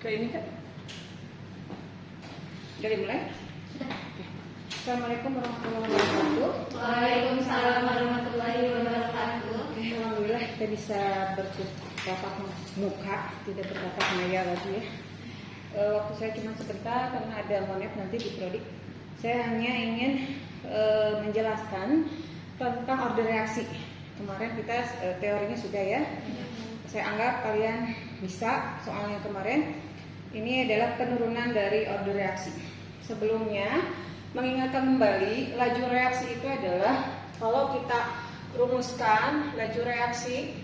ke ini kan? Dari mulai? Oke. Assalamualaikum warahmatullahi wabarakatuh. Waalaikumsalam warahmatullahi wabarakatuh. Oke, alhamdulillah kita bisa bertatap muka, tidak bertatap maya lagi ya. Waktu saya cuma sebentar karena ada monet nanti di prodi. Saya hanya ingin menjelaskan tentang order reaksi. Kemarin kita teorinya sudah ya. Saya anggap kalian bisa soal yang kemarin. Ini adalah penurunan dari order reaksi. Sebelumnya mengingatkan kembali, laju reaksi itu adalah kalau kita rumuskan laju reaksi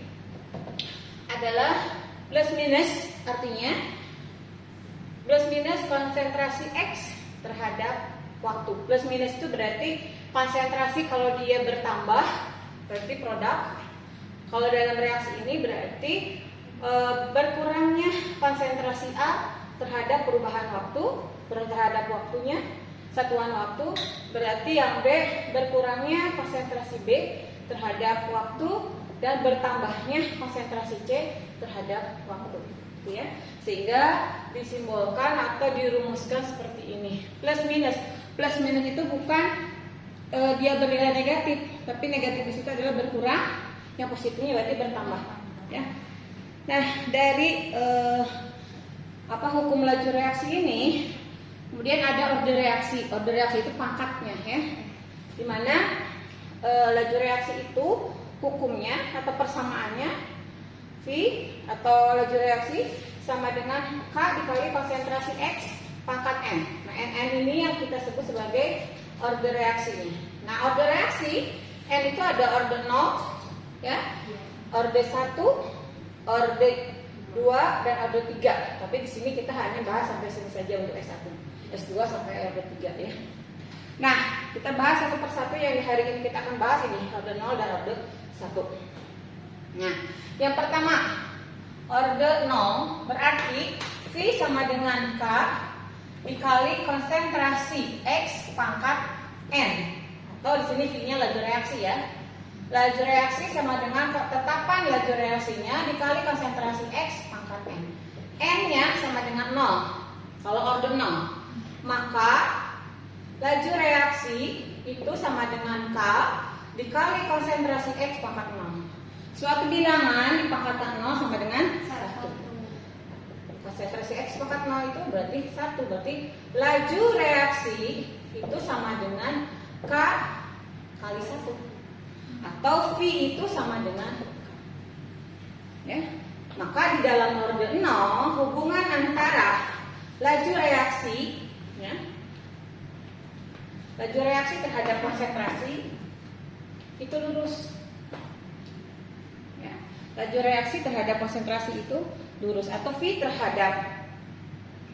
adalah plus minus, artinya plus minus konsentrasi X terhadap waktu. Plus minus itu berarti konsentrasi kalau dia bertambah berarti produk. Kalau dalam reaksi ini berarti berkurangnya konsentrasi A terhadap perubahan waktu, terhadap waktunya, satuan waktu, berarti yang B berkurangnya konsentrasi B terhadap waktu dan bertambahnya konsentrasi C terhadap waktu, gitu ya. Sehingga disimbolkan atau dirumuskan seperti ini. Plus minus. Plus minus itu bukan dia bernilai negatif, tapi negatif di situ adalah berkurang, yang positifnya berarti bertambah, ya. Nah, dari hukum laju reaksi ini, kemudian ada order reaksi. Order reaksi itu pangkatnya, ya. Dimana laju reaksi itu hukumnya atau persamaannya V atau laju reaksi sama dengan K dikali konsentrasi X pangkat N. Nah, N ini yang kita sebut sebagai order reaksinya. Nah, order reaksi N itu ada order 0, ya, order 1, order 2 dan order 3. Tapi di sini kita hanya bahas sampai sini saja untuk S1. S2 sampai order 3 ya. Nah, kita bahas satu persatu yang hari ini kita akan bahas ini, order 0 dan order 1. Nah, yang pertama, order 0 berarti V sama dengan K dikali konsentrasi X pangkat N. Atau di sini V-nya laju reaksi ya. Laju reaksi sama dengan ketetapan laju reaksinya dikali konsentrasi X pangkat N. N-nya sama dengan 0. Kalau order 0, maka laju reaksi itu sama dengan K dikali konsentrasi X pangkat 0. Suatu bilangan dipangkatkan 0 sama dengan 1. Konsentrasi X pangkat 0 itu berarti 1. Berarti laju reaksi itu sama dengan K kali 1. Atau V itu sama dengan K. Ya. Maka di dalam order 0 hubungan antara laju reaksi, ya, laju reaksi terhadap konsentrasi itu lurus. Ya. Laju reaksi terhadap konsentrasi itu lurus atau V terhadap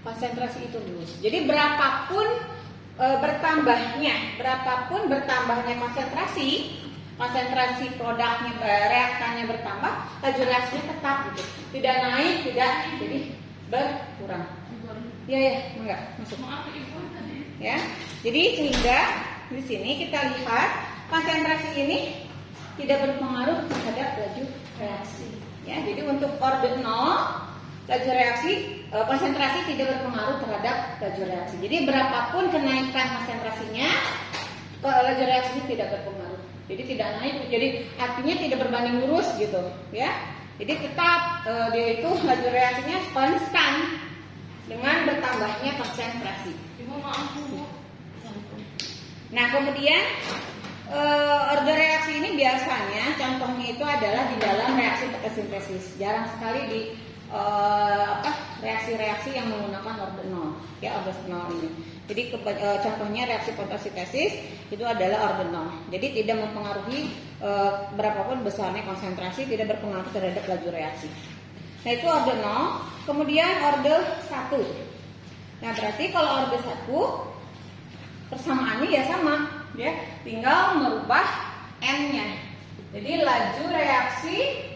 konsentrasi itu lurus. Jadi berapapun bertambahnya konsentrasi produknya, reaktannya bertambah, laju reaksinya tetap gitu. Tidak naik, tidak jadi berkurang. Ya, enggak masuk. Ya. Jadi sehingga di sini kita lihat konsentrasi ini tidak berpengaruh terhadap laju reaksi. Ya, jadi untuk order 0 laju reaksi konsentrasi tidak berpengaruh terhadap laju reaksi. Jadi berapapun kenaikan konsentrasinya, laju reaksinya tidak berpengaruh. Jadi tidak naik, jadi artinya tidak berbanding lurus gitu, ya. Jadi tetap dia itu laju reaksinya konstan dengan bertambahnya konsentrasi. Nah, kemudian order reaksi ini biasanya contohnya itu adalah di dalam reaksi fotosintesis. Jarang sekali di reaksi-reaksi yang menggunakan order 0, ya, order 0 ini. Jadi contohnya reaksi fotosintesis itu adalah order 0. Jadi tidak mempengaruhi berapapun besarnya konsentrasi, tidak berpengaruh terhadap laju reaksi. Nah, itu order 0. Kemudian order 1. Nah, berarti kalau order 1 persamaannya ya sama, ya, tinggal merubah N-nya. Jadi laju reaksi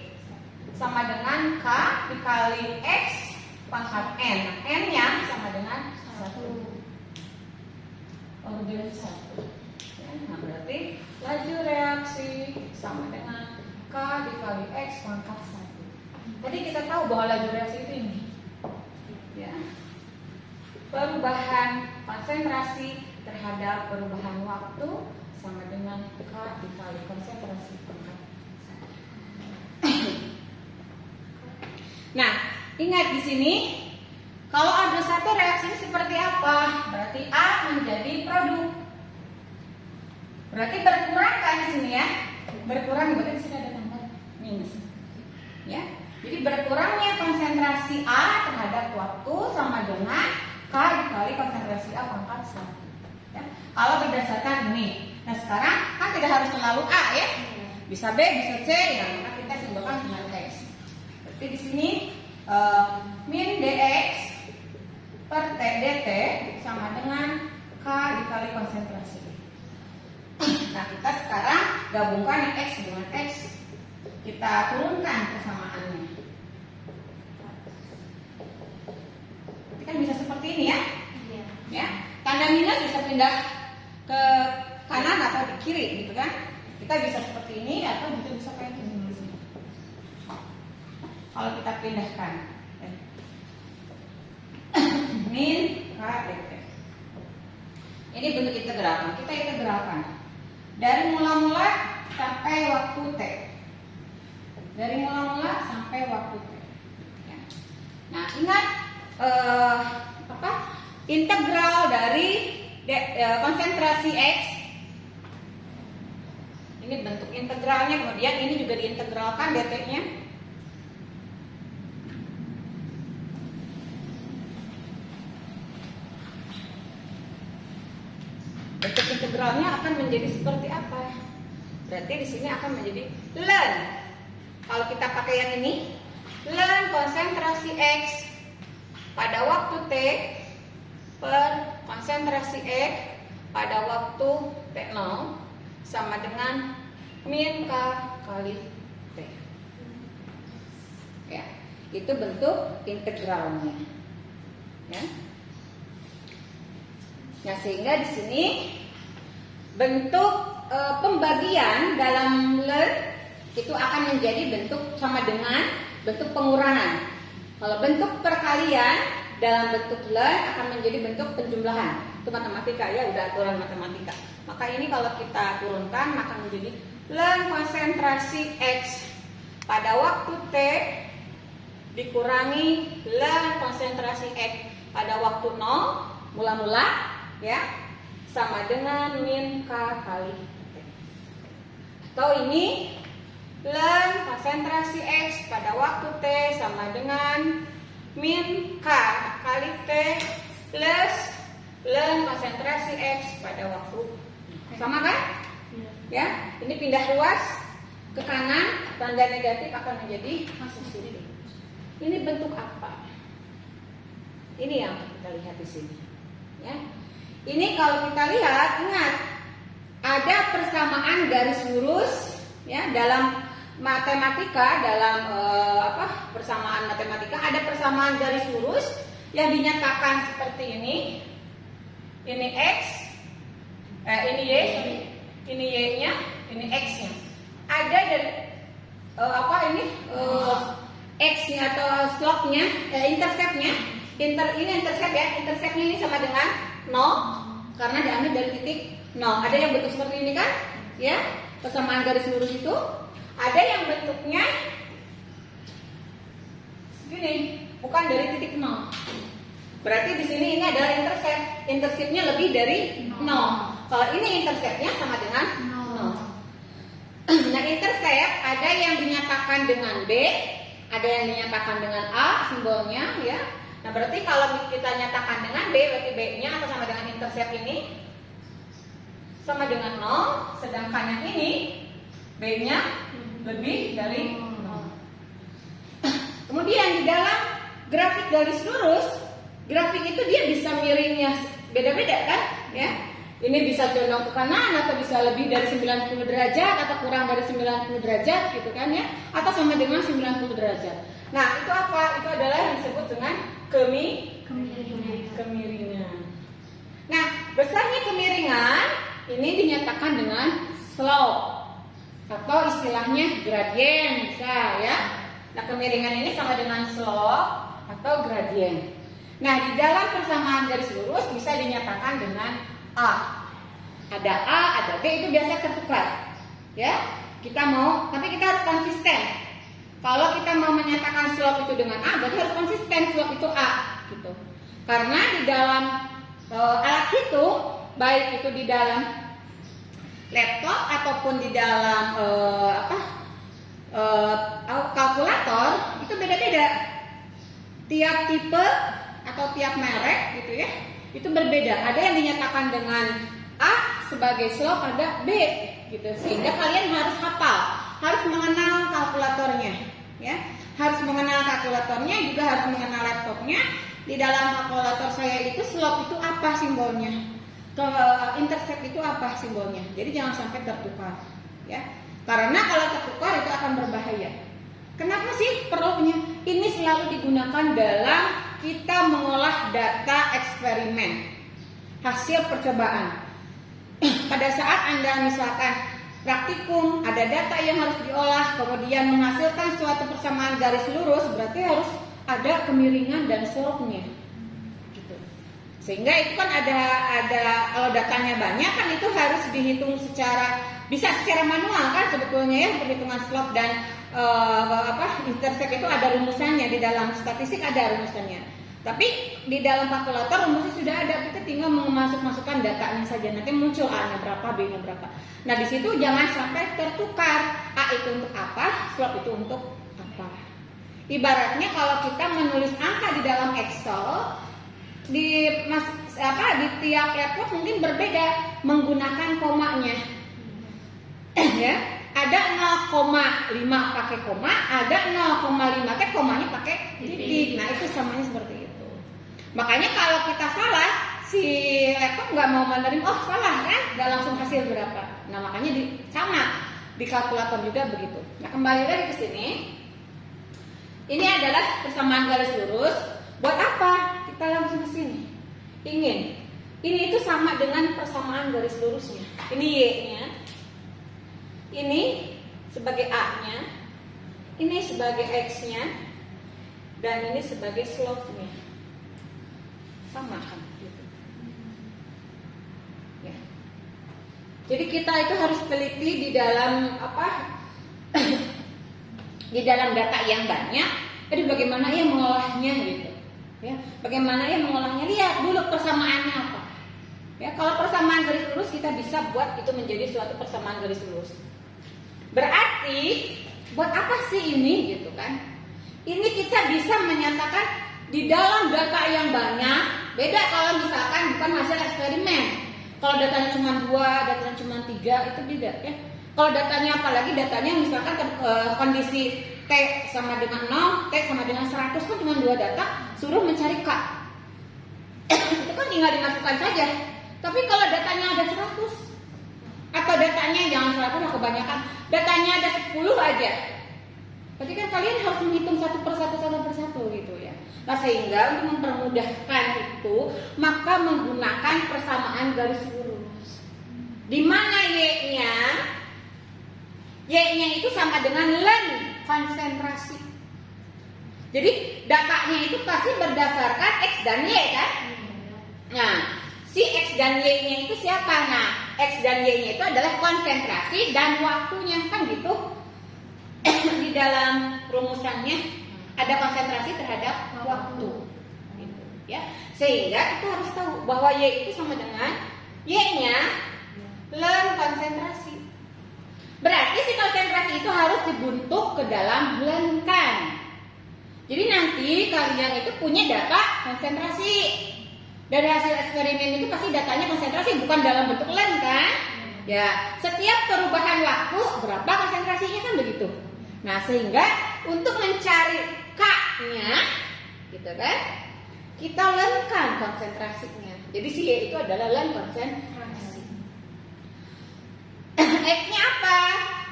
sama dengan K dikali X pangkat N. N-nya sama dengan 1. Order 1. Ya, nah, berarti laju reaksi sama dengan K dikali X pangkat 1. Tadi kita tahu bahwa laju reaksi itu ini. ya. Perubahan konsentrasi terhadap perubahan waktu sama dengan K dikali konsentrasi pangkat 1. Nah, ingat di sini kalau ada satu reaksi seperti apa? Berarti A menjadi produk. Berarti berkurang kan di sini ya? Berkurang, berarti di sini ada tanda minus. Ya. Jadi berkurangnya konsentrasi A terhadap waktu sama dengan K dikali konsentrasi A pangkat 1. Ya. Kalau berdasarkan ini. Nah, sekarang kan tidak harus selalu A ya. Bisa B, bisa C, ya maka kita simbolkan dengan X. Berarti di sini min dx per t dt sama dengan K dikali konsentrasi. Nah, kita sekarang gabungkan yang X dengan X. Kita turunkan persamaannya. Nanti kan bisa seperti ini ya. Ya, tanda minus bisa pindah ke kanan atau di kiri gitu kan. Kita bisa seperti ini atau bisa kayak gini. Kalau kita pindahkan min K dt. Ini bentuk integral. Kita integralkan dari mula-mula sampai waktu T. Dari mula-mula sampai waktu T. Ya. Nah, ingat integral dari konsentrasi X. Ini bentuk integralnya, kemudian ini juga diintegralkan dt-nya. Bentuk integralnya akan menjadi seperti apa? Berarti di sini akan menjadi ln. Kalau kita pakai yang ini, ln konsentrasi X pada waktu T per konsentrasi X pada waktu T0 sama dengan min K kali T. Ya, itu bentuk integralnya. Ya. Nah, sehingga di sini bentuk pembagian dalam ln itu akan menjadi bentuk sama dengan bentuk pengurangan. Kalau bentuk perkalian dalam bentuk ln akan menjadi bentuk penjumlahan. Itu matematika ya, udah aturan matematika. Maka ini kalau kita turunkan maka menjadi ln konsentrasi X pada waktu T dikurangi ln konsentrasi X pada waktu 0 mula-mula ya sama dengan min K kali T. Atau ini ln konsentrasi X pada waktu T sama dengan min K kali T plus ln konsentrasi X pada waktu. Sama kan? Ya, ini pindah ruas ke kanan, tanda negatif akan menjadi positif. Ini bentuk apa? Ini yang kita lihat di sini. Ya. Ini kalau kita lihat, ingat ada persamaan garis lurus ya dalam matematika, dalam persamaan matematika ada persamaan garis lurus yang dinyatakan seperti ini. Ini X, ini Y, ini Y-nya, ini X-nya. Ada dari X-nya atau slope-nya, intercept-nya. Ini intercept ya, intercept-nya ini sama dengan 0 karena diambil dari titik 0. Ada yang bentuk seperti ini kan? Ya, persamaan garis lurus itu. Ada yang bentuknya gini, bukan dari titik 0. Berarti di sini ini adalah intercept. Interceptnya lebih dari 0. Kalau ini interceptnya sama dengan 0. Nah, intercept ada yang dinyatakan dengan B, ada yang dinyatakan dengan A simbolnya ya. Nah, berarti kalau kita nyatakan dengan B, berarti B-nya atau sama dengan intercept ini sama dengan 0, sedangkan yang ini B-nya lebih dari 0. Kemudian di dalam grafik garis lurus, grafik itu dia bisa miringnya beda-beda kan? Ya. Ini bisa condong ke kanan atau bisa lebih dari 90 derajat atau kurang dari 90 derajat gitu kan ya, atau sama dengan 90 derajat. Nah, itu apa? Itu adalah yang disebut dengan kemiringan. Nah, besarnya kemiringan ini dinyatakan dengan slope atau istilahnya gradien bisa ya. Nah, kemiringan ini sama dengan slope atau gradien. Nah, di dalam persamaan garis lurus bisa dinyatakan dengan A. Ada A, ada B, itu biasa tertukar. Ya, tapi kita harus konsisten. Kalau kita mau menyatakan slope itu dengan A, berarti harus konsisten slope itu A, gitu. Karena di dalam alat hitung, baik itu di dalam laptop ataupun di dalam kalkulator, itu beda-beda. Tiap tipe atau tiap merek gitu ya, itu berbeda. Ada yang dinyatakan dengan A sebagai slope, ada B gitu. Sehingga kalian harus hafal, harus mengenal kalkulatornya ya. Harus mengenal kalkulatornya, juga harus mengenal laptopnya. Di dalam kalkulator saya itu slope itu apa simbolnya? Intercept itu apa simbolnya? Jadi jangan sampai tertukar ya. Karena kalau tertukar itu akan berbahaya. Kenapa sih perlunya? Ini selalu digunakan dalam kita mengolah data eksperimen, hasil percobaan. Pada saat Anda misalkan praktikum, ada data yang harus diolah, kemudian menghasilkan suatu persamaan garis lurus, berarti harus ada kemiringan dan slope-nya. Gitu. Sehingga itu kan ada kalau datanya banyak kan itu harus dihitung bisa secara manual kan sebetulnya ya, perhitungan slope dan intercept itu ada rumusannya, di dalam statistik ada rumusannya. Tapi di dalam kalkulator rumusnya sudah ada, kita tinggal masukkan datanya saja, nanti muncul A-nya berapa, B-nya berapa. Nah di situ jangan sampai tertukar, A itu untuk apa, slope itu untuk apa. Ibaratnya kalau kita menulis angka di dalam Excel, di tiap laptop mungkin berbeda menggunakan komanya. Ya, ada 0,5 pakai koma, ada 0,5 teh komanya pakai titik. Nah, itu samanya seperti itu. Makanya kalau kita salah, si laptop nggak mau menerima, oh salah kan, nggak langsung hasil berapa. Nah, makanya sama di kalkulator juga begitu. Nah, kembali lagi ke sini. Ini adalah persamaan garis lurus. Buat apa? Kita langsung ke sini. Ini itu sama dengan persamaan garis lurusnya. Ini Y-nya. Ini sebagai A-nya, ini sebagai X-nya, dan ini sebagai slope-nya. Sama kan? Gitu. Ya. Jadi kita itu harus teliti di dalam di dalam data yang banyak. Jadi bagaimana ya mengolahnya gitu. Ya, bagaimana ya mengolahnya? Lihat dulu persamaannya apa. Ya, kalau persamaan garis lurus kita bisa buat itu menjadi suatu persamaan garis lurus. Berarti buat apa sih ini gitu kan? Ini kita bisa menyatakan di dalam data yang banyak. Beda kalau misalkan bukan hasil eksperimen. Kalau datanya cuma 2, datanya cuma 3 itu beda ya. Kalau datanya apalagi datanya misalkan kondisi T sama dengan 0, T sama dengan 100 kan cuma 2 data, suruh mencari K. Itu kan tinggal dimasukkan saja. Tapi kalau datanya ada 100 atau datanya jangan 100 lah kebanyakan, datanya ada 10 aja. Berarti kan kalian harus menghitung satu persatu gitu ya. Nah sehingga untuk mempermudahkan itu maka menggunakan persamaan garis lurus. Di mana Y-nya itu sama dengan len konsentrasi. Jadi datanya itu pasti berdasarkan X dan Y kan? Nah, si X dan Y-nya itu siapa? Nah, X dan Y-nya itu adalah konsentrasi dan waktunya kan gitu. Di dalam rumusannya ada konsentrasi terhadap waktu. Gitu, ya. Sehingga kita harus tahu bahwa Y itu sama dengan Y-nya len konsentrasi. Berarti si konsentrasi itu harus dibentuk ke dalam len kan. Jadi nanti kalian itu punya data konsentrasi. Dari hasil eksperimen itu pasti datanya konsentrasi, bukan dalam bentuk len kan? Ya, setiap perubahan waktu berapa konsentrasinya kan begitu. Nah, sehingga untuk mencari K-nya gitu kan, kita lenkan konsentrasinya. Jadi si Y itu adalah len konsentrasi. X-nya apa?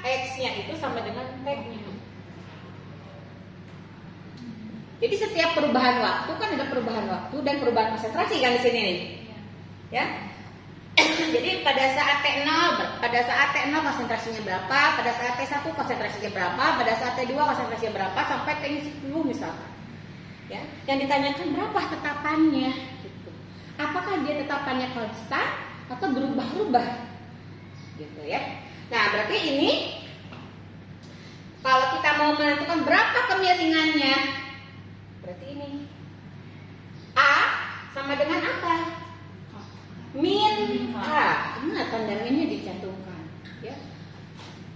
X-nya itu sama dengan T-nya. Jadi setiap perubahan waktu kan ada perubahan waktu dan perubahan konsentrasi kan di sini nih. Ya. Jadi pada saat T0 konsentrasinya berapa, pada saat T1 konsentrasinya berapa, pada saat T2 konsentrasinya berapa sampai T10 misalkan. Ya, yang ditanyakan berapa tetapannya gitu. Apakah dia tetapannya konstan atau berubah-ubah gitu ya. Nah, berarti ini kalau kita mau menentukan berapa kemiringannya, berarti ini A sama dengan apa? Min K. Ingat tanda minnya dicantumkan ya.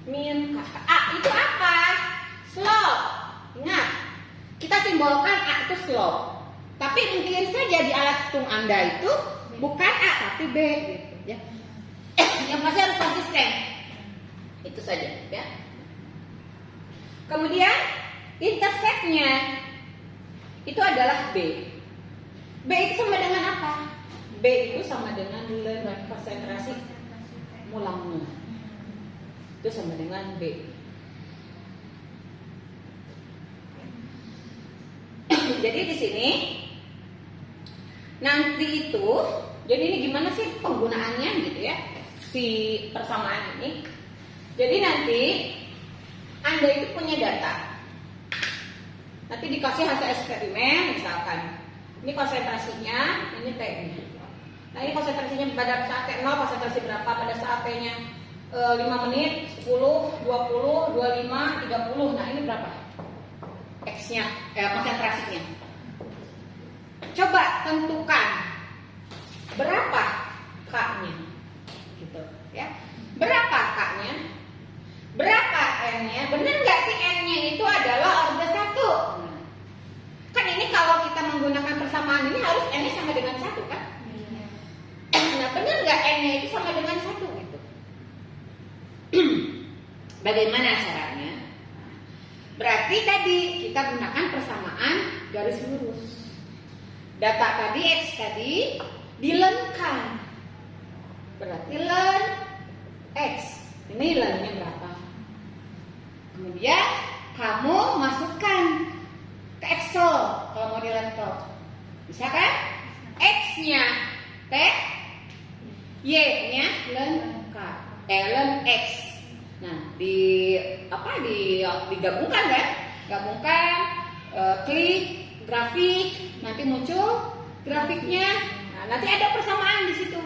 Min K. A itu apa? Slope. Ingat, kita simbolkan A itu slope. Tapi mungkin saja di alat hitung Anda itu bukan A tapi B gitu ya. Yang pasti harus konsisten. Itu saja ya. Kemudian intersectnya itu adalah B. B itu sama dengan apa? B itu sama dengan konsentrasi mula-mula. Itu sama dengan B. Jadi di sini nanti itu, jadi ini gimana sih penggunaannya gitu ya, si persamaan ini. Jadi nanti Anda itu punya data. Nanti dikasih hasil eksperimen misalkan. Ini konsentrasinya, ini T-nya. Nah ini konsentrasinya pada saat T0 konsentrasi berapa, pada saat T-nya 5 menit, 10, 20, 25, 30. Nah ini berapa? X-nya, konsentrasinya. Coba tentukan berapa K-nya. Gitu ya. Berapa K-nya? Berapa N-nya? Benar nggak sih N-nya itu adalah orde 1? Kan ini kalau kita menggunakan persamaan ini harus N-nya sama dengan 1 kan? Nah benar nggak N-nya itu sama dengan 1 gitu? Bagaimana caranya? Berarti tadi kita gunakan persamaan garis lurus. Data tadi X tadi dilenkan. Berarti len X. Ini lennya berapa? Kemudian kamu masukkan ke Excel kalau mau dilentok. Bisa kan? X-nya T, Y-nya len K, len X. Nah, digabungkan kan? Gabungkan, klik grafik, nanti muncul grafiknya. Nah, nanti ada persamaan di situ.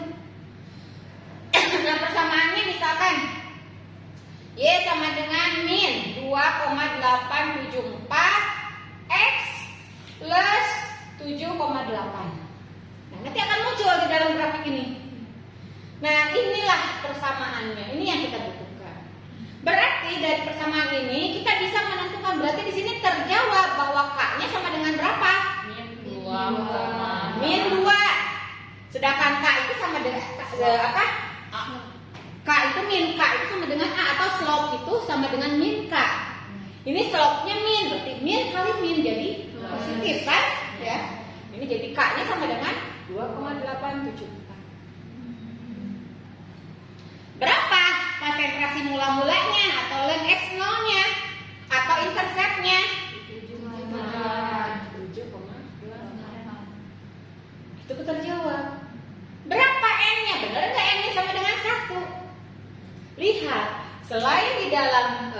Nah, persamaannya misalkan Y sama dengan min 2,874 X plus 7,8. Nah, nanti akan muncul di dalam grafik ini. Nah, inilah persamaannya. Ini yang kita butuhkan. Berarti dari persamaan ini kita bisa menentukan, berarti di sini terjawab bahwa K-nya sama dengan berapa? Min 2. Sedangkan K itu sama dengan apa? K itu min K itu sama dengan A, atau slope itu sama dengan min K. Ini slope-nya min, berarti min kali min jadi positif kan? Ya. Ini jadi K-nya sama dengan 2,874. Berapa konsentrasi mula-mulanya atau len X0-nya atau intercept-nya? 7,8. Itu terjawab. Berapa N-nya? Benar nggak N-nya sama dengan 1? Lihat, selain di dalam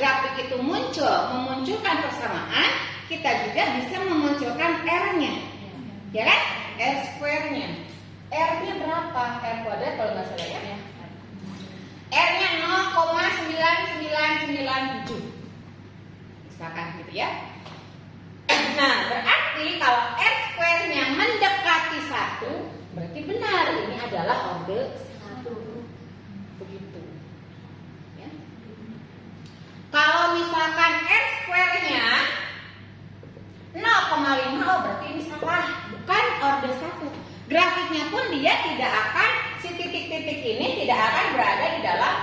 grafik itu memunculkan persamaan, kita juga bisa memunculkan R-nya. Ya kan? R square-nya. R-nya berapa? R kuadrat kalau nggak salah ya. R-nya 0,9997. Misalkan gitu ya. Nah, berarti kalau R square-nya mendekati 1, berarti benar ini adalah orde 1. Begitu. Ya. Kalau misalkan R square-nya 0,5, berarti ini salah, bukan orde 1. Grafiknya pun dia tidak akan, si titik-titik ini tidak akan berada di dalam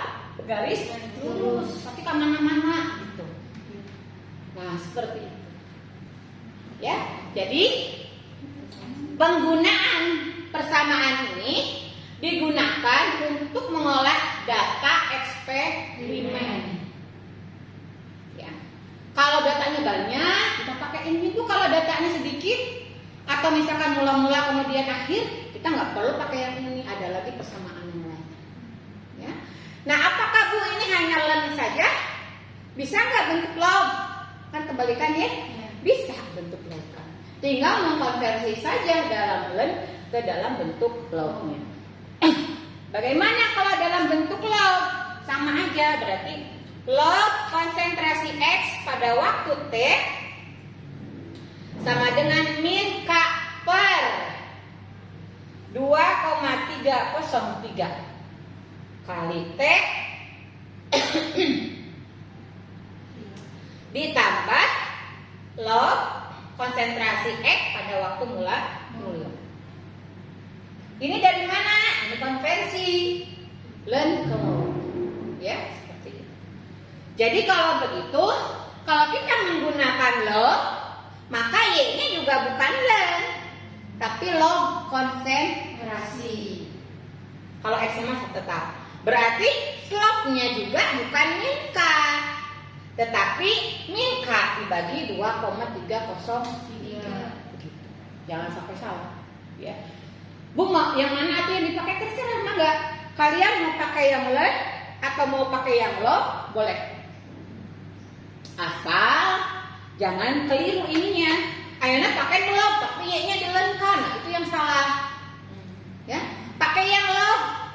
garis lurus, tapi kemana-mana gitu. Nah, seperti itu. Ya, jadi penggunaan persamaan ini digunakan untuk mengolah data eksperimen. Ya. Kalau datanya banyak, kita pakai ini tuh. Kalau datanya sedikit, atau misalkan mula-mula kemudian akhir, kita nggak perlu pakai yang ini. Ada lagi persamaan yang lain. Ya. Nah, apakah Bu ini hanya len saja? Bisa nggak bentuk log? Kan kebalikan ya. bisa bentuk logkan. Tinggal mengkonversi saja dalam len ke dalam bentuk lognya. Bagaimana kalau dalam bentuk log? Sama aja, berarti log konsentrasi X pada waktu T sama dengan min K per 2,303 kali T ditambah log konsentrasi X pada waktu mula. Ini dari mana? Ini konversi len ke mol. Ya, seperti itu. Jadi kalau begitu, kalau kita menggunakan log, maka Y-nya juga bukan len, tapi log konsentrasi. Kalau X-nya tetap. Berarti slope-nya juga bukan min K, tetapi min K dibagi 2,303. Jangan sampai salah, ya. Bu, mau yang mana tuh yang dipakai terserah, enggak? Kalian mau pakai yang len atau mau pakai yang log, boleh. Asal jangan keliru ininya. Akhirnya pakai log tapi Y-nya dilenkan, nah, itu yang salah. Ya, pakai yang log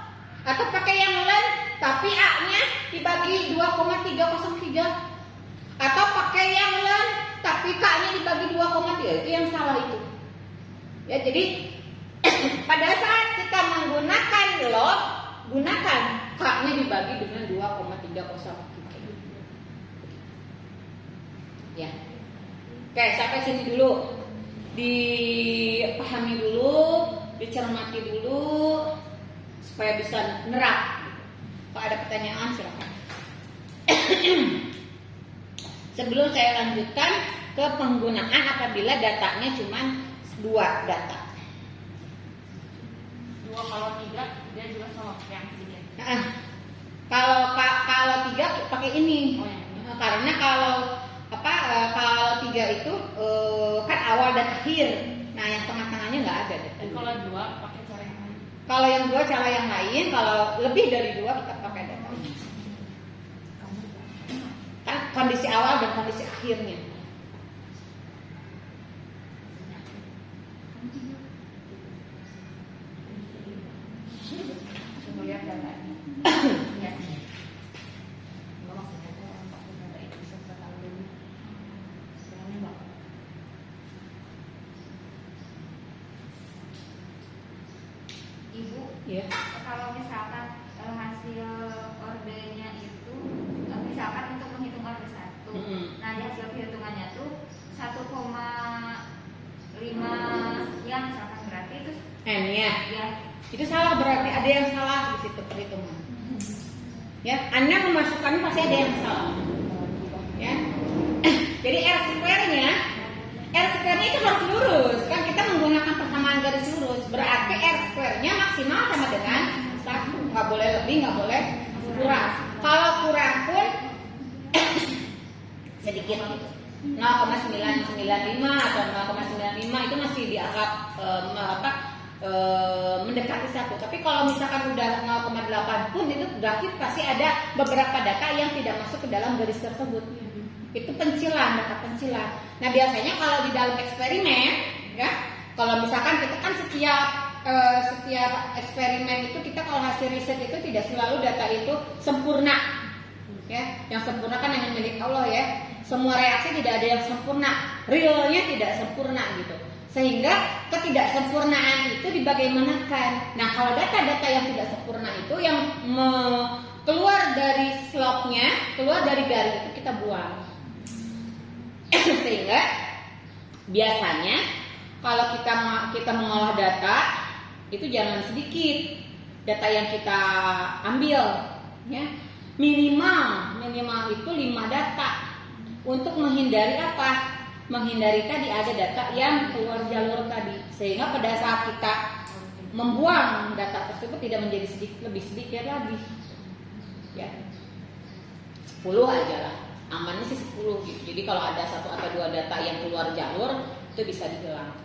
atau pakai yang len tapi A-nya dibagi 2,303 atau pakai yang len tapi K-nya dibagi 2,3, itu yang salah itu. Ya, jadi pada saat kita menggunakan log, gunakan K-nya dibagi dengan 2,303. Ya. Oke, sampai sini dulu. Dipahami dulu, dicermati dulu supaya bisa nerap. Kalau ada pertanyaan silakan. Sebelum saya lanjutkan ke penggunaan apabila datanya cuma 2 data. 2 kalau 3 dia juga sama yang sedikit. Kalau 3 pakai ini. Oh, ya. Karena kalau 3 itu kan awal dan akhir. Nah, yang tengah-tengahnya nggak ada. Kalau 2 pakai cara yang lain. Kalau yang 2 cara yang lain, kalau lebih dari 2 kita pakai data. Kan kondisi awal dan kondisi akhirnya. Coba lihat datanya. Ya. Ibu, Ya. kalau misalkan hasil ordernya itu misalkan untuk menghitung order 1, nah di hasil perhitungannya tuh 1,5 sekian misalkan, berarti itu N-nya. ya Itu salah, berarti ada yang salah di situ perhitungan. Ya, Anda memasukkan pasti ada yang salah. Ya. Jadi R2-nya itu harus lurus. Kan kita menggunakan persamaan garis lurus. Berarti R2-nya maksimal sama dengan 1. Nggak boleh lebih, nggak boleh kurang. Kalau kurang pun sedikit, 0,995 atau 0,95 itu masih dianggap mendekati 1. Tapi kalau misalkan udah 0,8 pun itu grafik pasti ada beberapa data yang tidak masuk ke dalam garis tersebut. Itu pencilan, data pencilan. Nah, biasanya kalau di dalam eksperimen, ya, kalau misalkan kita kan setiap eksperimen itu kita kalau hasil riset itu tidak selalu data itu sempurna. Ya, yang sempurna kan hanya milik Allah, ya. Semua reaksi tidak ada yang sempurna, realnya tidak sempurna gitu. Sehingga ketidaksempurnaan itu dibagaimanakan. Nah, kalau data-data yang tidak sempurna itu yang keluar dari slope-nya, keluar dari garis itu kita buang. Sehingga biasanya kalau kita mengolah data itu jangan sedikit data yang kita ambil, ya. Minimal itu 5 data untuk menghindari apa? Menghindari tadi ada data yang keluar jalur tadi, sehingga pada saat kita membuang data tersebut tidak menjadi lebih sedikit lagi, ya. 10 aja lah, amannya sih 10 gitu. Jadi kalau ada 1 atau 2 data yang keluar jalur itu bisa dihilang.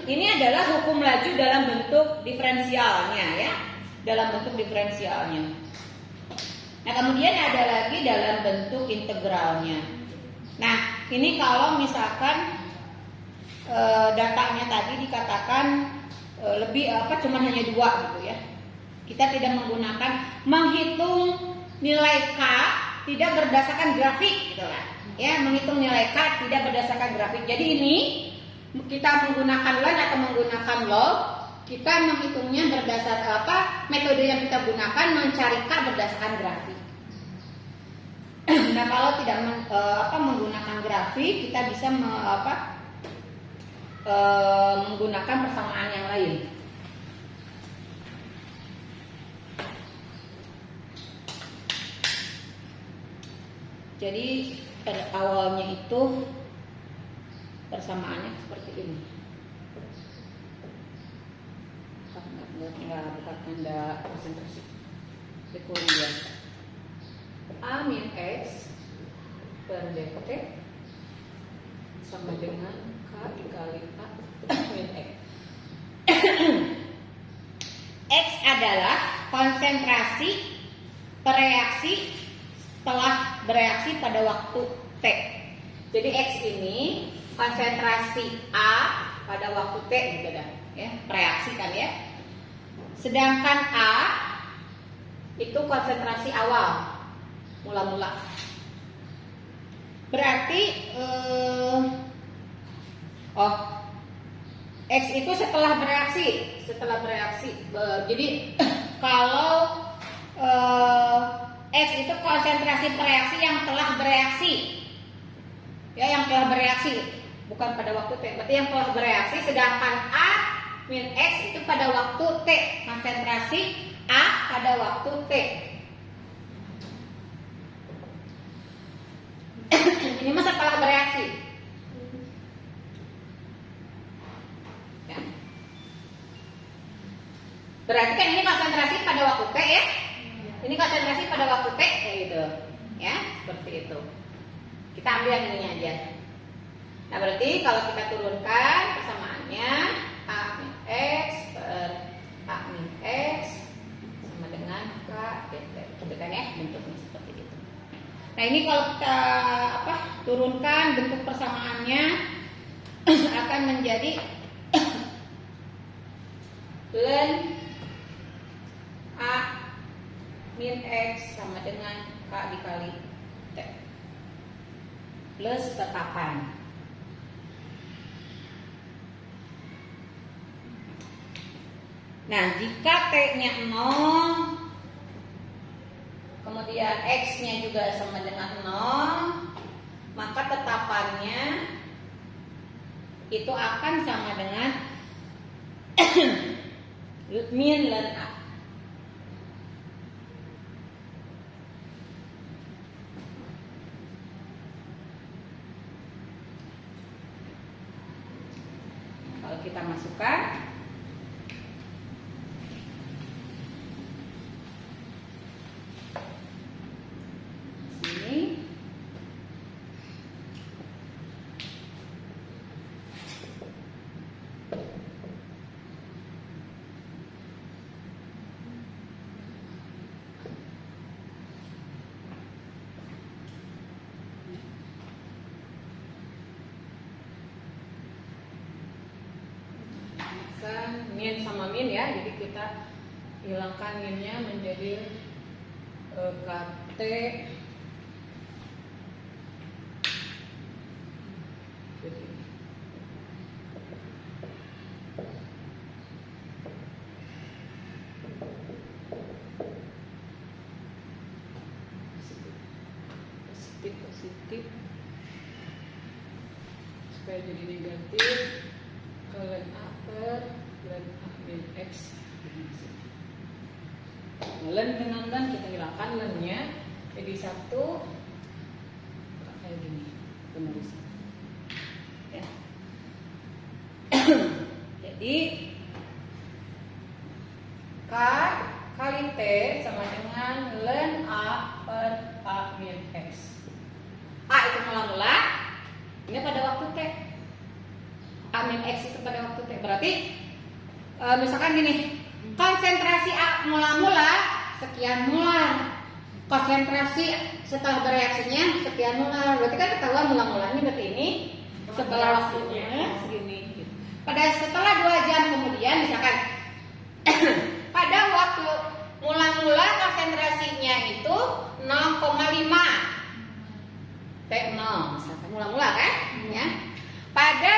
Ini adalah hukum laju dalam bentuk diferensialnya, ya, dalam bentuk diferensialnya. Nah, kemudian ada lagi dalam bentuk integralnya. Nah, ini kalau misalkan datanya tadi dikatakan lebih cuma hanya 2 gitu ya. Kita tidak menggunakan menghitung nilai K tidak berdasarkan grafik gitu lah. Ya, menghitung nilai K tidak berdasarkan grafik. Jadi ini kita menggunakan len atau menggunakan log, kita menghitungnya berdasar metode yang kita gunakan mencari K berdasarkan grafik. Nah, kalau tidak menggunakan grafik, kita bisa menggunakan persamaan yang lain. Jadi pada awalnya itu persamaannya seperti ini. Bukan tanda konsentrasi. Dikurang biasa. A min X per dt sama dengan K dikali A min X. X adalah konsentrasi reaksi setelah bereaksi pada waktu T. Jadi X ini konsentrasi A pada waktu T gitu dah, ya, reaksi kan ya. Sedangkan A itu konsentrasi awal, mula-mula. Berarti X itu setelah bereaksi. Jadi kalau X itu konsentrasi reaksi yang telah bereaksi. Ya, yang telah bereaksi, bukan pada waktu T. Berarti yang telah bereaksi, sedangkan A min X itu pada waktu T. Konsentrasi A pada waktu T. Ini mah setelah bereaksi. Ya. Berarti kan ini konsentrasi pada waktu T ya. Ini konsentrasi pada waktu T kayak gitu. Ya, seperti itu. Kita ambil yang ininya aja. Nah, berarti kalau kita turunkan persamaannya A min X per A min X sama dengan K dt. Gitu kan ya, bentuknya seperti itu. Nah, ini kalau kita turunkan bentuk persamaannya akan menjadi ln A min X sama dengan K dikali T plus tetapan. Nah, jika T-nya 0, kemudian X-nya juga sama dengan 0, maka tetapannya itu akan sama dengan min ln A. Kalau kita masukkan sini, min sama min ya, jadi kita hilangkan minnya menjadi KT jadi positif supaya jadi negatif ke ln A per ln A min X. Len dengan len kita hilangkan lennya jadi satu kayak gini penulisan ya. Jadi K kali T sama dengan ln A per A min X. A itu mula-mula, ini pada waktu T. A min X itu pada waktu T. Berarti misalkan gini, konsentrasi A mula-mula sekian molar. konsentrasi setelah bereaksinya sekian molar. Berarti kan ketahuan mula-mulanya berarti ini setelah waktunya segini. Pada setelah 2 jam kemudian misalkan pada waktu mula-mula konsentrasinya itu 0,5 T0 misalkan mula-mula kan ya. Pada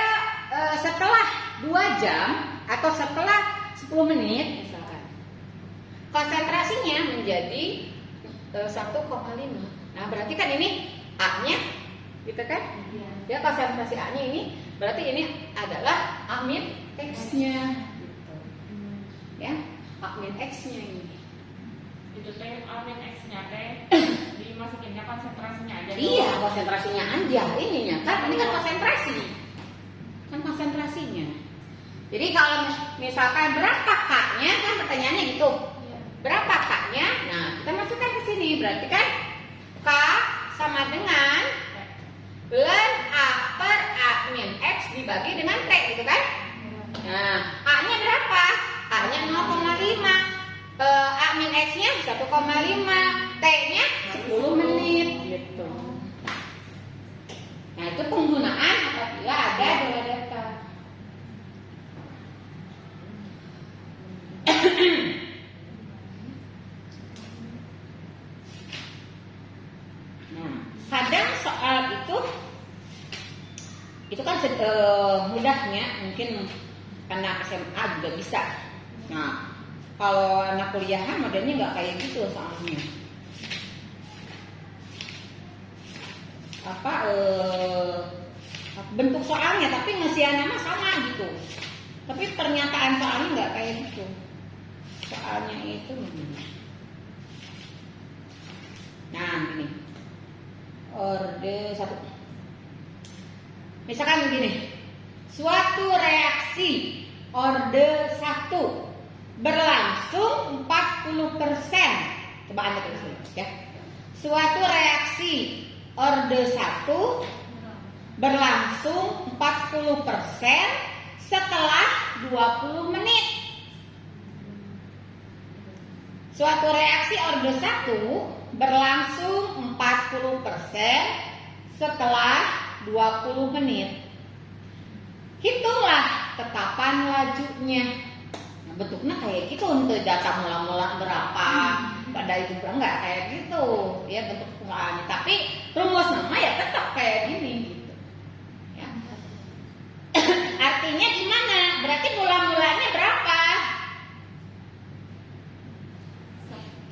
setelah 2 jam atau setelah 10 menit misalkan konsentrasinya menjadi 1,5. Nah, berarti kan ini A-nya gitu kan? Iya. Ya konsentrasi A-nya ini berarti ini adalah A min X-nya gitu. Ya, A min X-nya ini. Itu teh amin X-nya teh dimasukinnya konsentrasinya aja. Iya, konsentrasinya aja ininya kan ini kan konsentrasi. Kan konsentrasinya. Jadi kalau misalkan berapa K-nya kan pertanyaannya gitu. Iya. Berapa K-nya? Nah, kita masukkan ke sini. Berarti kan K sama dengan ln A per A min X dibagi dengan T gitu kan? Nah, A-nya berapa? A-nya 0,5. A min X-nya 1,5. T-nya 10 menit gitu. Nah, itu penggunaan apabila ada dua data. Nah, kadang soal itu kan mudahnya mungkin karena SMA juga bisa. Nah, kalau anak kuliahan modelnya nggak kayak gitu soalnya. Bentuk soalnya tapi ngasihan nama sama gitu. Tapi pernyataan soalnya nggak kayak gitu. Soalnya itu begini. Nah, begini. Orde 1. Misalkan begini. Suatu reaksi orde 1 berlangsung 40%. Coba Anda tulis dulu ya. Suatu reaksi orde 1 berlangsung 40% setelah 20 menit. Suatu reaksi orde 1 berlangsung 40% setelah 20 menit. Hitunglah tetapan lajunya. Nah, bentuknya kayak gitu untuk data mula-mula berapa pada itu enggak kayak gitu ya bentuk pengolahannya. Tapi rumus nama ya tetap kayak gini gitu. Ya. Artinya gimana? Berarti mula-mulanya berapa?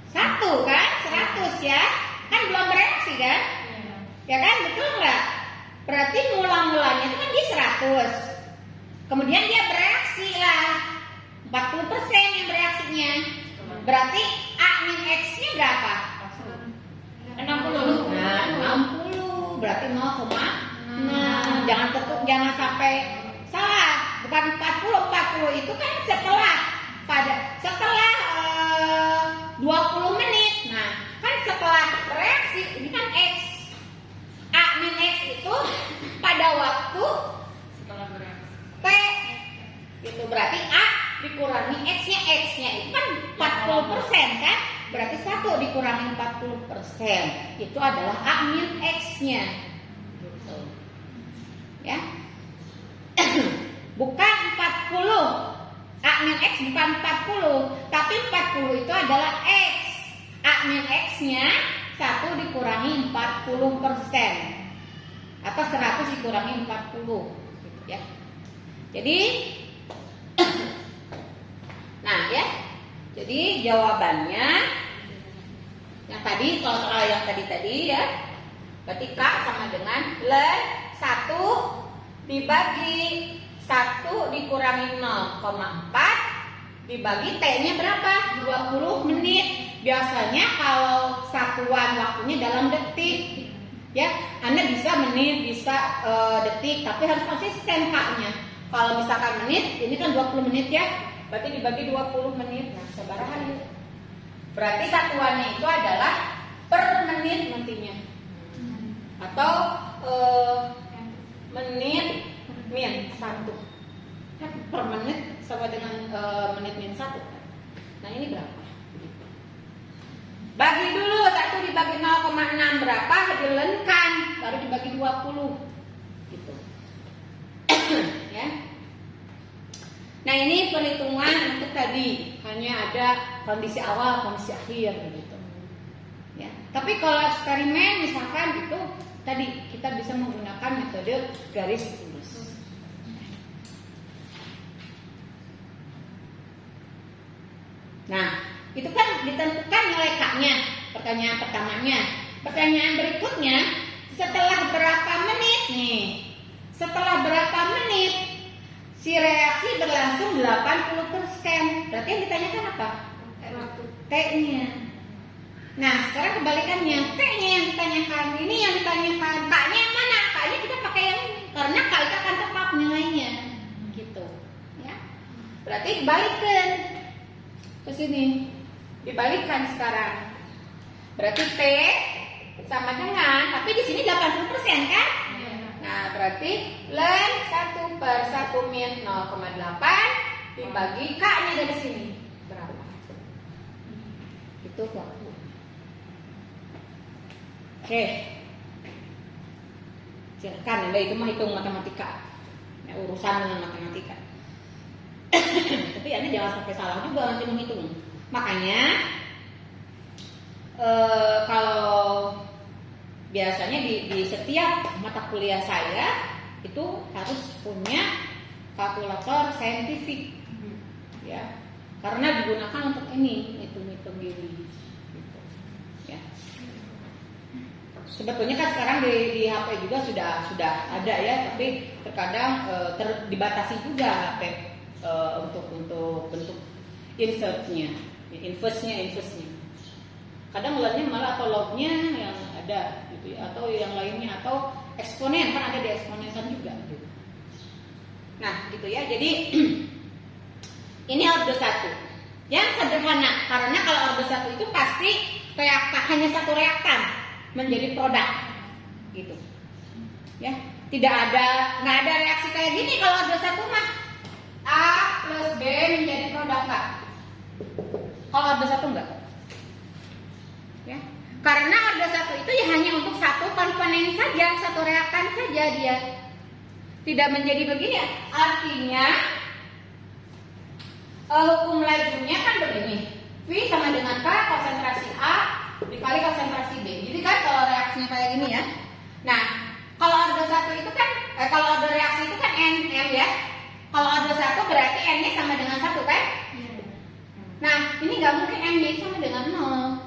1 kan? 100 ya. Kan belum bereaksi kan? Ya kan? Betul nggak? Berarti mula-mulanya itu kan dia 100. Kemudian dia bereaksi lah 40% yang bereaksinya. Berarti A min X-nya berapa? 60. Nah, 60 berarti 0,6. Jangan sampai salah. Bukan 40. 40 itu kan setelah 20 menit. Nah, kan setelah bereaksi ini kan X. A min X itu pada waktu Setelah bereaksi. T itu berarti A dikurangi X-nya itu kan 40% kan? Berarti 1 dikurangi 40% itu adalah A min X-nya gitu. Ya. Bukan 40. A min X bukan 40, tapi 40 itu adalah X. A min X-nya 1 dikurangi 40% atau 100 dikurangi 40 gitu ya. Jadi nah ya. Jadi jawabannya yang tadi kalau soal yang tadi ya. Berarti K sama dengan ln 1 dibagi 1 dikurangi 0,4 dibagi T-nya berapa? 20 menit. Biasanya kalau satuan waktunya dalam detik. Ya, Anda bisa menit, bisa detik, tapi harus konsisten K-nya. Kalau misalkan menit, ini kan 20 menit ya. Berarti dibagi 20 menit. Nah, sebarahan itu. Berarti satuannya itu adalah per menit nantinya. Atau menit min 1. Kan per menit sama dengan menit min 1. Nah, ini berapa? Bagi dulu 1 dibagi 0,6 berapa, dilenkan, baru dibagi 20. Gitu. Ya. Nah, ini perhitungan untuk tadi hanya ada kondisi awal, kondisi akhir gitu. Ya. Tapi kalau eksperimen misalkan itu tadi kita bisa menggunakan metode garis lurus. Nah, itu kan ditentukan nilai K-nya, pertanyaan pertamanya. Pertanyaan berikutnya, setelah berapa menit nih? Setelah berapa menit si reaksi berlangsung 80%? Berarti yang ditanyakan apa? T-nya. Nah, sekarang kebalikannya, T-nya yang ditanyakan. Ini yang ditanyakan, K-nya yang mana? K-nya kita pakai yang ini, karena K itu akan tetap nilainya. Gitu. Ya. Berarti dibalikkan ke sini. Dibalikkan sekarang. Berarti T sama dengan, tapi di sini 80% kan? Nah, berarti ln 1/1 min 0,8 dibagi K-nya dari sini. Berapa? Itu waktu. Oke. Silakan, Anda itu mah hitung matematika. Ya, urusan dengan matematika. Tapi Anda jangan sampai salah juga nanti menghitung. Makanya kalau biasanya di setiap mata kuliah saya itu harus punya kalkulator saintifik, ya, karena digunakan untuk ini, hitung-hitung gini, gitu. Ya. Sebetulnya kan sekarang di HP juga sudah ada ya, tapi terkadang dibatasi juga HP untuk bentuk insertnya, inverse-nya. Kadang mulanya malah atau lognya yang ada gitu ya, atau yang lainnya, atau eksponen kan ada di eksponen kan juga gitu. Nah gitu ya, jadi ini orde 1 yang sederhana, karena kalau orde 1 itu pasti hanya satu reaktan menjadi produk gitu ya, nggak ada reaksi kayak gini kalau orde 1 mah A plus B menjadi produk, nggak. Kalau orde 1 enggak. Ya. Karena orde 1 itu ya hanya untuk satu komponen saja, satu reaktan saja dia. Tidak menjadi begini ya. Artinya hukum lajunya kan begini. V sama dengan K, konsentrasi A dikali konsentrasi B. Jadi kan kalau reaksinya kayak gini ya. Nah, kalau orde 1 itu kan kalau orde reaksi itu kan N ya. Kalau orde 1 berarti N-nya sama dengan 1 kan? Nah, ini nggak mungkin M-nya sama dengan 0.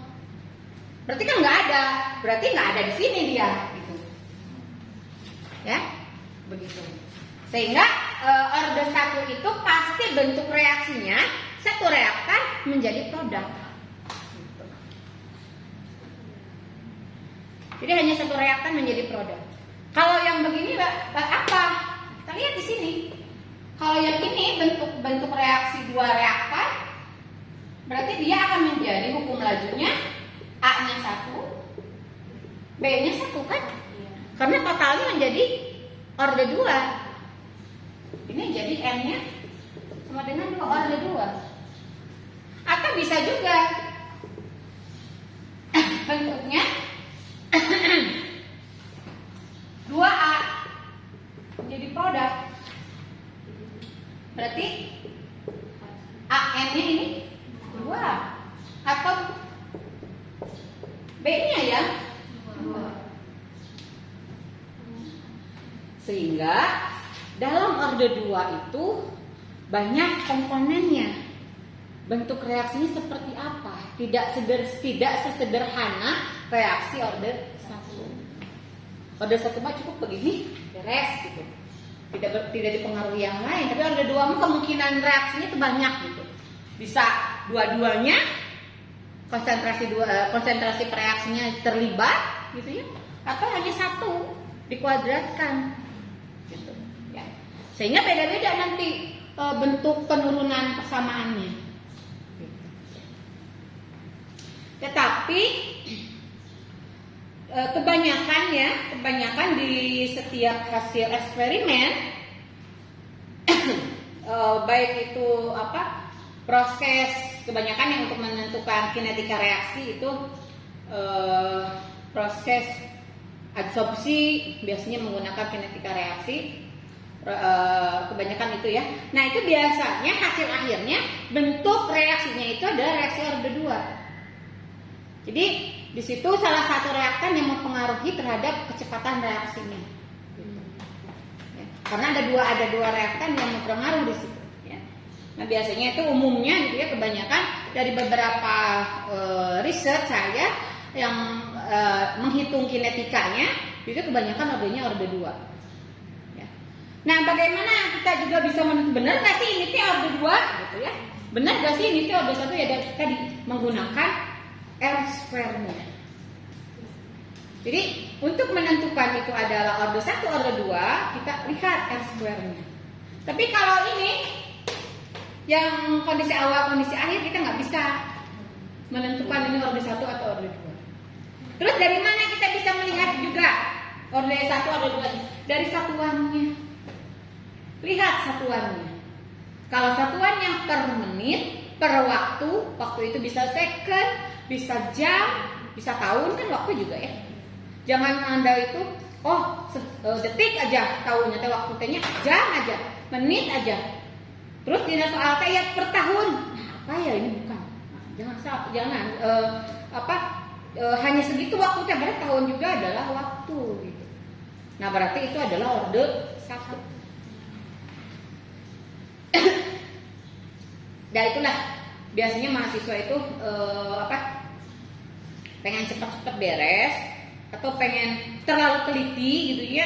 Berarti kan nggak ada, berarti nggak ada di sini dia, gitu. Ya, begitu. Sehingga orde 1 itu pasti bentuk reaksinya satu reaktan menjadi produk. Gitu. Jadi hanya satu reaktan menjadi produk. Kalau yang begini apa? Kita lihat di sini. Kalau yang ini bentuk reaksi dua reaktan, berarti dia akan menjadi hukum lajunya A-nya 1, B-nya 1 kan? Karena totalnya menjadi orde 2. Ini jadi N-nya sama dengan 2 orde 2. Atau bisa juga bentuknya 2A menjadi produk. Berarti AN-nya ini 2. Atau B-nya ya 2. Sehingga dalam orde 2 itu banyak komponennya. Bentuk reaksinya seperti apa? Tidak sesederhana reaksi orde 1. Orde 1 mah cukup begini, beres gitu. Tidak dipengaruhi yang lain. Tapi orde 2 mah kemungkinan reaksinya itu banyak gitu. Bisa dua-duanya konsentrasi reaksinya terlibat gitu ya, atau hanya satu dikuadratkan gitu ya. Sehingga beda-beda nanti bentuk penurunan persamaannya. Tetapi kebanyakan di setiap hasil eksperimen baik itu proses kebanyakan yang untuk menentukan kinetika reaksi itu proses adsorpsi biasanya menggunakan kinetika reaksi, kebanyakan itu ya. Nah itu biasanya hasil akhirnya bentuk reaksinya itu adalah reaksi orde 2. Jadi di situ salah satu reaktan yang mempengaruhi terhadap kecepatan reaksinya. Ya, karena ada dua reaktan yang mempengaruhi di situ. Ya. Nah biasanya itu umumnya gitu ya, kebanyakan dari beberapa riset saya yang menghitung kinetikanya itu kebanyakan ordenya orde 2. Ya. Nah bagaimana kita juga bisa menentukan benar nggak sih ini teh orde 2 gitu ya? Benar nggak sih ini teh orde 1 ya tadi menggunakan R square-nya. Jadi untuk menentukan itu adalah orde 1, orde 2, kita lihat R square-nya. Tapi kalau ini yang kondisi awal, kondisi akhir kita nggak bisa menentukan ini orde 1 atau orde 2. Terus dari mana kita bisa melihat juga orde 1, orde 2? Dari satuannya. Lihat satuannya. Kalau satuan yang per menit, per waktu itu bisa second, bisa jam, bisa tahun kan waktu juga ya. Jangan Anda itu detik aja tahunya, waktu tehnya jam aja, menit aja. Terus tidak soal kayak per tahun. Nah, apa ya ini bukan. Nah, jangan hanya segitu waktu teh, berarti tahun juga adalah waktu gitu. Nah, berarti itu adalah orde 1. Dan itulah biasanya mahasiswa itu pengen cepat-cepat beres atau pengen terlalu teliti gitu ya,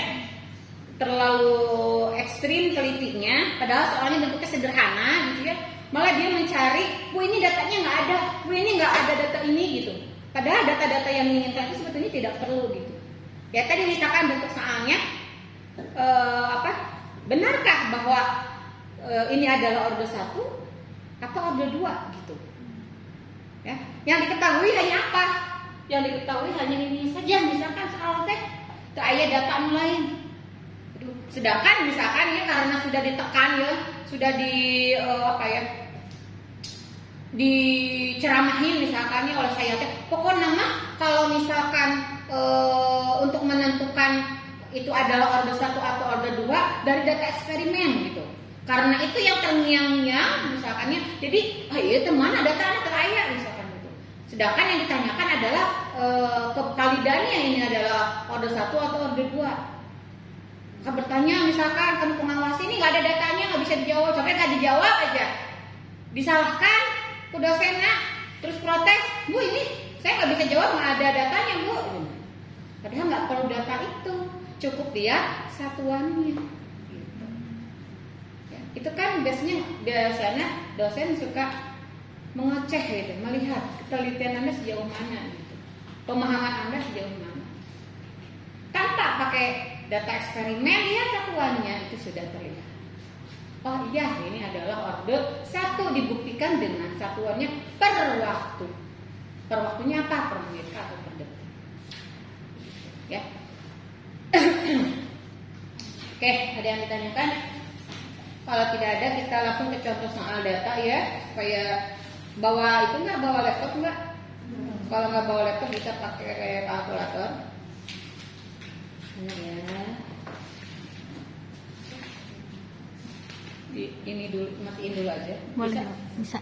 terlalu ekstrim telitinya, padahal soalnya bentuknya sederhana gitu ya, malah dia mencari, bu ini datanya nggak ada, bu ini nggak ada data ini gitu, padahal data-data yang diinginkan itu sebetulnya tidak perlu gitu. Ya tadi misalkan bentuk soalnya benarkah bahwa ini adalah orde 1 atau orde 2 gitu. Ya, yang diketahui hanya apa? Yang diketahui hanya ini saja, misalkan soal teh ayat data lain. Sedangkan misalkan ya karena sudah ditekan ya, sudah diceramahin misalkan ya oleh saya teh, pokoknya mah kalau misalkan untuk menentukan itu adalah orde 1 atau orde 2 dari data eksperimen gitu. Karena itu yang terngiang-ngiang misalkannya, jadi itu mana data anak teraya misalkan gitu. Sedangkan yang ditanyakan adalah kevalidannya ini adalah orde 1 atau orde 2. Maka bertanya misalkan kan pengawas ini nggak ada datanya, nggak bisa dijawab, sampai nggak dijawab aja disalahkan ke dosennya, terus protes, bu ini saya nggak bisa jawab, nggak ada datanya bu. Padahal nggak perlu data itu, cukup dia satuannya. Itu kan biasanya dosen suka mengecek gitu, melihat ketelitian Anda sejauh mana gitu. Pemahaman Anda sejauh mana. Tanpa pakai data eksperimen, lihat satuannya itu sudah terlihat. Oh iya, ini adalah orde 1 dibuktikan dengan satuannya per waktu. Per waktunya apa? Per menit atau per detik. Ya. Oke, ada yang ditanyakan? Kalau tidak ada, kita langsung ke contoh soal data ya, supaya bawa itu nggak, bawa laptop nggak? Kalau nggak bawa laptop bisa pakai kalkulator. Ini ya. Ini dulu, matiin dulu aja. Boleh, bisa.